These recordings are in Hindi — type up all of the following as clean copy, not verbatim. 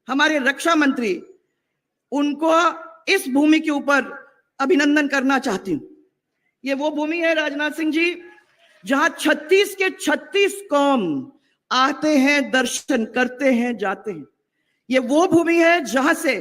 हमारे रक्षा मंत्री, उनको इस भूमि के ऊपर अभिनंदन करना चाहती हूं। ये वो भूमि है राजनाथ सिंह जी, जहां 36 के 36 कौम आते हैं, दर्शन करते हैं, जाते हैं। ये वो भूमि है जहां से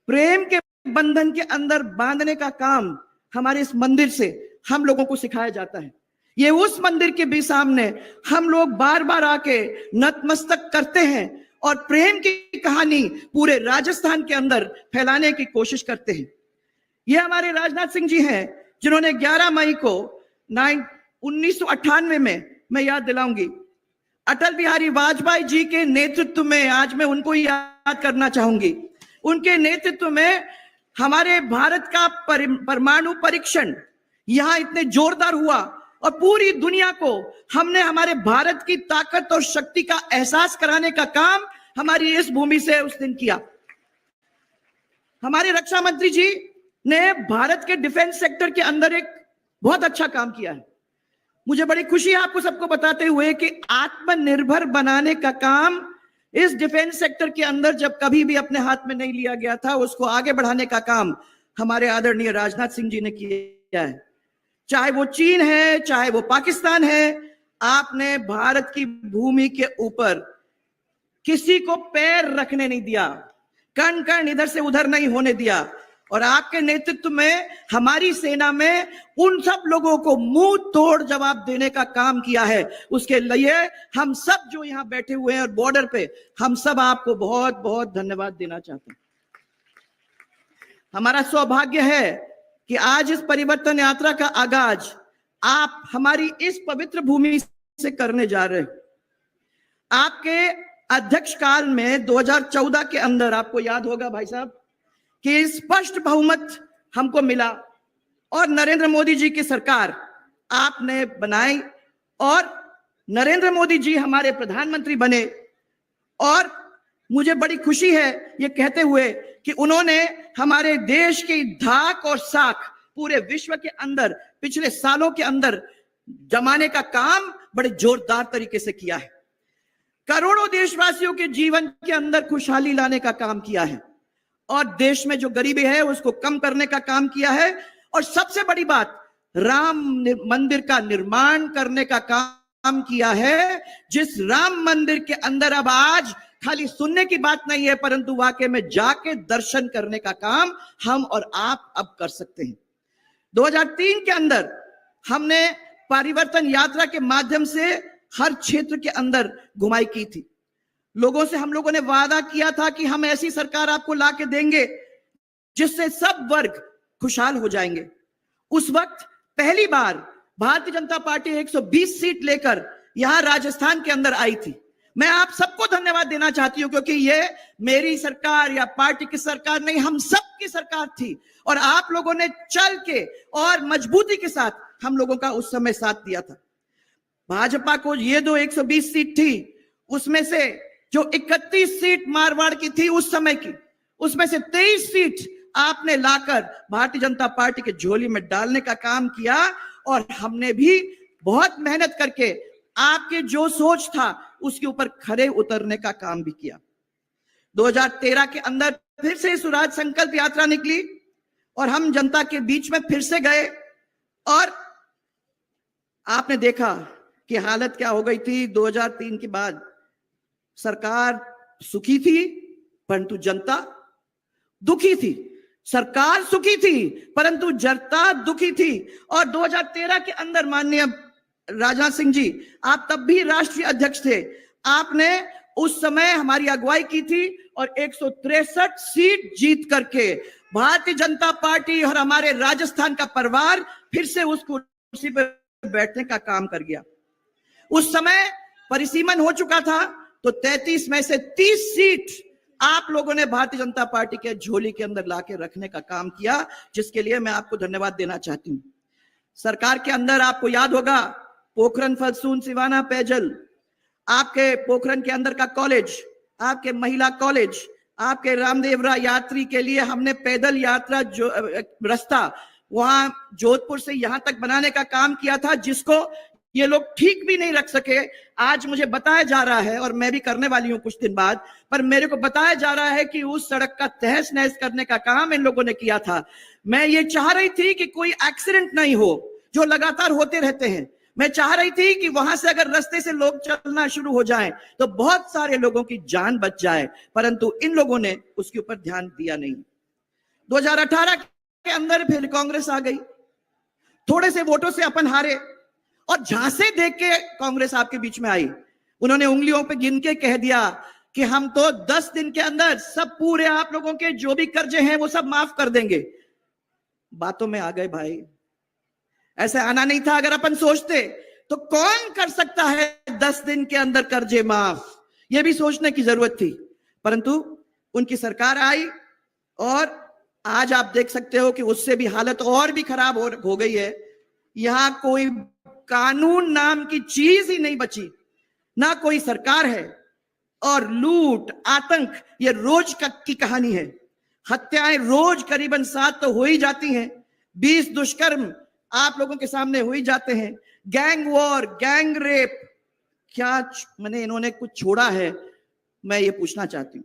प्रेम के बंधन के अंदर बांधने का काम हमारे इस मंदिर से हम लोगों को सिखाया जाता है। ये उस मंदिर के भी सामने हम लोग बार बार आके नतमस्तक करते हैं और प्रेम की कहानी पूरे राजस्थान के अंदर फैलाने की कोशिश करते हैं। ये हमारे राजनाथ सिंह जी हैं, जिन्होंने 11 मई को 1998 में, मैं याद दिलाऊंगी, अटल बिहारी वाजपेयी जी के नेतृत्व में, आज मैं उनको याद करना चाहूंगी, उनके नेतृत्व में हमारे भारत का परमाणु परीक्षण यहां इतने जोरदार हुआ और पूरी दुनिया को हमने हमारे भारत की ताकत और शक्ति का एहसास कराने का काम हमारी इस भूमि से उस दिन किया। हमारे रक्षा मंत्री जी ने भारत के डिफेंस सेक्टर के अंदर एक बहुत अच्छा काम किया है। मुझे बड़ी खुशी है आपको सबको बताते हुए कि आत्मनिर्भर बनाने का काम इस डिफेंस सेक्टर के अंदर जब कभी भी अपने हाथ में नहीं लिया गया था, उसको आगे बढ़ाने का काम हमारे आदरणीय राजनाथ सिंह जी ने किया है। चाहे वो चीन है, चाहे वो पाकिस्तान है, आपने भारत की भूमि के ऊपर किसी को पैर रखने नहीं दिया, कण कण इधर से उधर नहीं होने दिया। और आपके नेतृत्व में हमारी सेना में उन सब लोगों को मुंह तोड़ जवाब देने का काम किया है। उसके लिए हम सब जो यहां बैठे हुए हैं और बॉर्डर पे, हम सब आपको बहुत बहुत धन्यवाद देना चाहते हैं। हमारा सौभाग्य है कि आज इस परिवर्तन यात्रा का आगाज आप हमारी इस पवित्र भूमि से करने जा रहे हैं। आपके अध्यक्ष काल में 2014 के अंदर, आपको याद होगा भाई साहब, कि स्पष्ट बहुमत हमको मिला और नरेंद्र मोदी जी की सरकार आपने बनाई और नरेंद्र मोदी जी हमारे प्रधानमंत्री बने। और मुझे बड़ी खुशी है ये कहते हुए कि उन्होंने हमारे देश की धाक और साख पूरे विश्व के अंदर पिछले सालों के अंदर जमाने का काम बड़े जोरदार तरीके से किया है। करोड़ों देशवासियों के जीवन के अंदर खुशहाली लाने का काम किया है और देश में जो गरीबी है उसको कम करने का काम किया है। और सबसे बड़ी बात, राम मंदिर का निर्माण करने का काम किया है, जिस राम मंदिर के अंदर अब आज खाली सुनने की बात नहीं है, परंतु वाकई में जाके दर्शन करने का काम हम और आप अब कर सकते हैं। 2003 के अंदर हमने परिवर्तन यात्रा के माध्यम से हर क्षेत्र के अंदर घुमाई की थी। लोगों से हम लोगों ने वादा किया था कि हम ऐसी सरकार आपको ला के देंगे जिससे सब वर्ग खुशहाल हो जाएंगे। उस वक्त पहली बार भारतीय जनता पार्टी 120 सीट लेकर यहां राजस्थान के अंदर आई थी। मैं आप सबको धन्यवाद देना चाहती हूं, क्योंकि ये मेरी सरकार या पार्टी की सरकार नहीं, हम सबकी सरकार थी और आप लोगों ने चल के और मजबूती के साथ हम लोगों का उस समय साथ दिया था। भाजपा को ये 120 सीट थी, उसमें से जो 31 सीट मारवाड़ की थी उस समय की, उसमें से 23 सीट आपने लाकर भारतीय जनता पार्टी के झोली में डालने का काम किया। और हमने भी बहुत मेहनत करके आपके जो सोच था उसके ऊपर खरे उतरने का काम भी किया। 2013 के अंदर फिर से स्वराज संकल्प यात्रा निकली और हम जनता के बीच में फिर से गए और आपने देखा कि हालत क्या हो गई थी। 2003 के बाद सरकार सुखी थी परंतु जनता दुखी थी। सरकार सुखी थी परंतु जनता दुखी थी। और 2013 के अंदर माननीय राजनाथ सिंह जी, आप तब भी राष्ट्रीय अध्यक्ष थे, आपने उस समय हमारी अगुवाई की थी और 163 सीट जीत करके भारतीय जनता पार्टी और हमारे राजस्थान का परिवार फिर से उस कुर्सी पर बैठने का काम कर गया। उस समय परिसीमन हो चुका था, तो 33 में से 30 सीट आप लोगों ने भारतीय जनता पार्टी के झोली के अंदर लाके रखने का काम किया, जिसके लिए मैं आपको धन्यवाद देना चाहती हूं। सरकार के अंदर आपको याद होगा पोखरण फलसून सिवाना पेयजल, आपके पोखरण के अंदर का कॉलेज, आपके महिला कॉलेज, आपके रामदेवरा यात्री के लिए हमने पैदल यात्रा जो रास्ता वहां जोधपुर से यहां तक बनाने का काम किया था, जिसको ये लोग ठीक भी नहीं रख सके। आज मुझे बताया जा रहा है, और मैं भी करने वाली हूं कुछ दिन बाद, पर मेरे को बताया जा रहा है कि उस सड़क का तहस नहस करने का काम इन लोगों ने किया था। मैं ये चाह रही थी कि कोई एक्सीडेंट नहीं हो, जो लगातार होते रहते हैं। मैं चाह रही थी कि वहां से अगर रास्ते से लोग चलना शुरू हो जाएं तो बहुत सारे लोगों की जान बच जाए, परंतु इन लोगों ने उसके ऊपर ध्यान दिया नहीं। 2018 के अंदर फिर कांग्रेस आ गई, थोड़े से वोटों से अपन हारे, और झांसे देख के कांग्रेस आपके बीच में आई। उन्होंने उंगलियों पे गिन के कह दिया कि हम तो 10 दिन के अंदर सब पूरे आप लोगों के जो भी कर्जे हैं वो सब माफ कर देंगे। बातों में आ गए भाई, ऐसे आना नहीं था। अगर अपन सोचते तो कौन कर सकता है 10 दिन के अंदर कर्जे माफ, यह भी सोचने की जरूरत थी। परंतु उनकी सरकार आई और आज आप देख सकते हो कि उससे भी हालत और भी खराब हो गई है। यहां कोई कानून नाम की चीज ही नहीं बची, ना कोई सरकार है, और लूट आतंक ये रोज की कहानी है। हत्याएं रोज करीबन 7 तो हो ही जाती हैं, 20 दुष्कर्म आप लोगों के सामने हो ही जाते हैं, गैंग वॉर, गैंग रेप, क्या मैंने इन्होंने कुछ छोड़ा है, मैं ये पूछना चाहती हूं।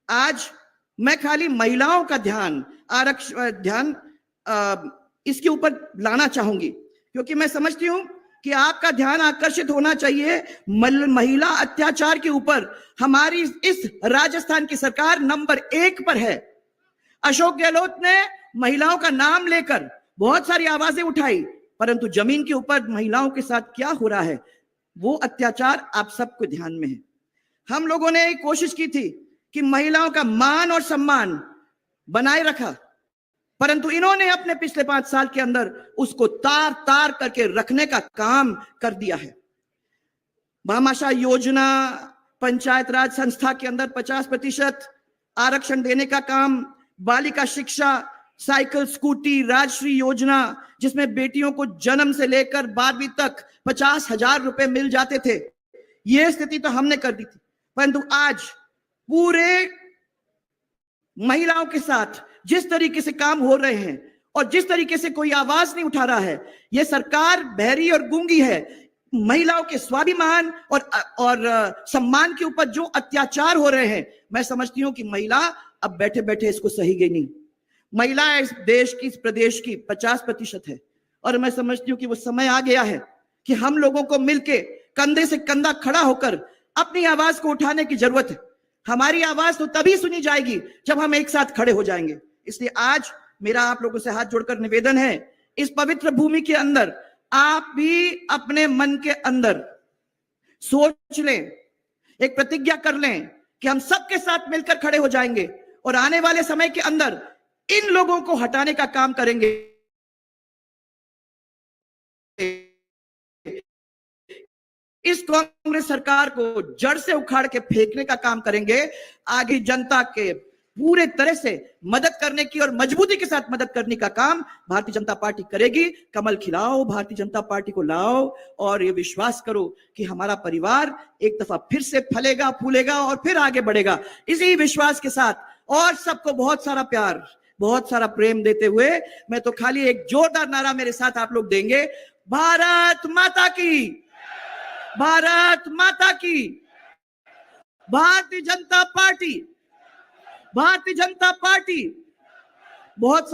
आज मैं खाली महिलाओं का ध्यान इसके ऊपर लाना चाहूंगी, क्योंकि मैं समझती हूं कि आपका ध्यान आकर्षित होना चाहिए महिला अत्याचार के ऊपर। हमारी इस राजस्थान की सरकार नंबर 1 पर है। अशोक गहलोत ने महिलाओं का नाम लेकर बहुत सारी आवाजें उठाई, परंतु जमीन के ऊपर महिलाओं के साथ क्या हो रहा है वो अत्याचार आप सबको ध्यान में है। हम लोगों ने कोशिश की थी कि महिलाओं का मान और सम्मान बनाए रखा, परंतु इन्होंने अपने पिछले 5 साल के अंदर उसको तार तार करके रखने का काम कर दिया है। भामाशाह योजना, पंचायत राज संस्था के अंदर 50% आरक्षण देने का काम, बालिका शिक्षा, साइकिल स्कूटी, राजश्री योजना जिसमें बेटियों को जन्म से लेकर 12वीं तक 50,000 रुपए मिल जाते थे, यह स्थिति तो हमने कर दी थी। परंतु आज पूरे महिलाओं के साथ जिस तरीके से काम हो रहे हैं और जिस तरीके से कोई आवाज नहीं उठा रहा है, यह सरकार बहरी और गूंगी है। महिलाओं के स्वाभिमान और सम्मान के ऊपर जो अत्याचार हो रहे हैं, मैं समझती हूं कि महिला अब बैठे बैठे इसको सहेगी नहीं। महिला इस देश की, इस प्रदेश की 50% है, और मैं समझती हूँ कि वो समय आ गया है कि हम लोगों को मिलके कंधे से कंधा खड़ा होकर अपनी आवाज को उठाने की जरूरत है। हमारी आवाज तो तभी सुनी जाएगी जब हम एक साथ खड़े हो जाएंगे। इसलिए आज मेरा आप लोगों से हाथ जोड़कर निवेदन है, इस पवित्र भूमि के अंदर आप भी अपने मन के अंदर सोच लें, एक प्रतिज्ञा कर लें कि हम सबके साथ मिलकर खड़े हो जाएंगे और आने वाले समय के अंदर इन लोगों को हटाने का काम करेंगे। इस कांग्रेस सरकार को जड़ से उखाड़ के फेंकने का काम करेंगे। आगे जनता के पूरे तरह से मदद करने की और मजबूती के साथ मदद करने का काम भारतीय जनता पार्टी करेगी। कमल खिलाओ, भारतीय जनता पार्टी को लाओ, और ये विश्वास करो कि हमारा परिवार एक दफा फिर से फलेगा, फूलेगा और फिर आगे बढ़ेगा। इसी विश्वास के साथ और सबको बहुत सारा प्यार, बहुत सारा प्रेम देते हुए मैं तो खाली एक जोरदार नारा मेरे साथ आप लोग देंगे, भारत माता की, भारत माता की, भारतीय जनता पार्टी, भारतीय जनता पार्टी। बहुत